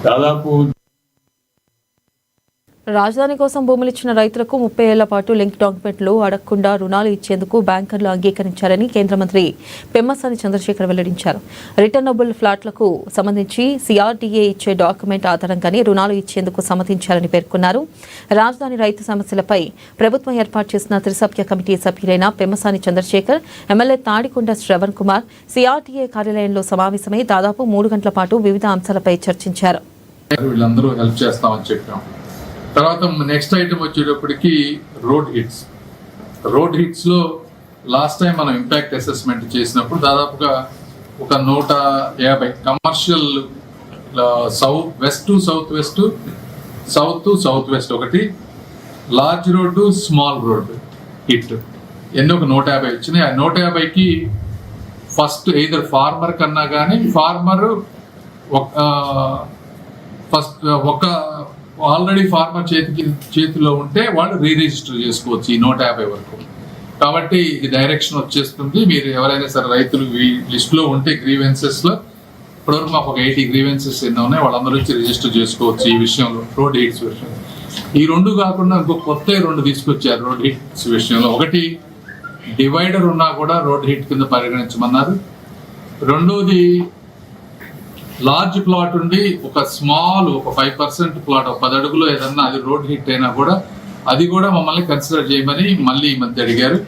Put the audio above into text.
దాదాపు రాజధాని కోసం భూములు ఇచ్చిన రైతులకు 30 ఏళ్ల పాటు లింక్ డాక్యుమెంట్లు అడగకుండా రుణాలు ఇచ్చేందుకు బ్యాంకర్లు అంగీకరించారని కేంద్ర మంత్రి పెమ్మసాని చంద్రశేఖర్ వెల్లడించారు. రిటర్నబుల్ ఫ్లాట్లకు సంబంధించి సిఆర్డీఏ ఇచ్చే డాక్యుమెంట్ ఆధారంగానే రుణాలు ఇచ్చేందుకు సమ్మతించారని పేర్కొన్నారు. రాజధాని రైతు సమస్యలపై ప్రభుత్వం ఏర్పాటు చేసిన త్రిసభ్య కమిటీ సభ్యులైన పెమ్మసాని చంద్రశేఖర్, ఎమ్మెల్యే తాడికొండ శ్రవణ్ కుమార్ సిఆర్డీఏ కార్యాలయంలో సమావేశమై దాదాపు 3 గంటల పాటు వివిధ అంశాలపై చర్చించారు. తర్వాత నెక్స్ట్ ఐటమ్ వచ్చేటప్పటికి రోడ్ హిట్స్ లో లాస్ట్ టైం మనం ఇంపాక్ట్ అసెస్మెంట్ చేసినప్పుడు దాదాపుగా ఒక 150 కమర్షియల్ సౌత్ వెస్ట్ ఒకటి, large road, small road hit ఎన్ని ఒక 150 వచ్చినాయి. ఆ 150కి ఫస్ట్ ఎయిదర్ ఫార్మర్ కన్నా కానీ ఫార్మర్ ఫస్ట్ ఒక ఆల్రెడీ ఫార్మర్ చేతిలో ఉంటే వాళ్ళు రిజిస్టర్ చేసుకోవచ్చు ఈ 150 వరకు. కాబట్టి ఇది డైరెక్షన్ వచ్చేస్తుంది. మీరు ఎవరైనా సరే రైతులు ఈ లిస్ట్లో ఉంటే గ్రీవెన్సెస్లో ఇప్పటివరకు మాకు ఒక 80 గ్రీవెన్సెస్ ఎన్నో ఉన్నాయి, వాళ్ళందరూ వచ్చి రిజిస్టర్ చేసుకోవచ్చు ఈ విషయంలో, రోడ్ హిట్స్ విషయంలో. ఈ 2 కాకుండా ఇంకో కొత్త 2 తీసుకొచ్చారు రోడ్ హిట్స్ విషయంలో. ఒకటి డివైడర్ ఉన్నా కూడా రోడ్ హిట్ కింద పరిగణించమన్నారు. రెండోది లార్జ్ ప్లాట్ ఉండి ఒక 5% ప్లాట్ 10 అడుగులో ఏదన్నా అది రోడ్ హిట్ అయినా కూడా అది కూడా మమ్మల్ని కన్సిడర్ చేయమని మళ్ళీ ఈ మధ్య అడిగారు.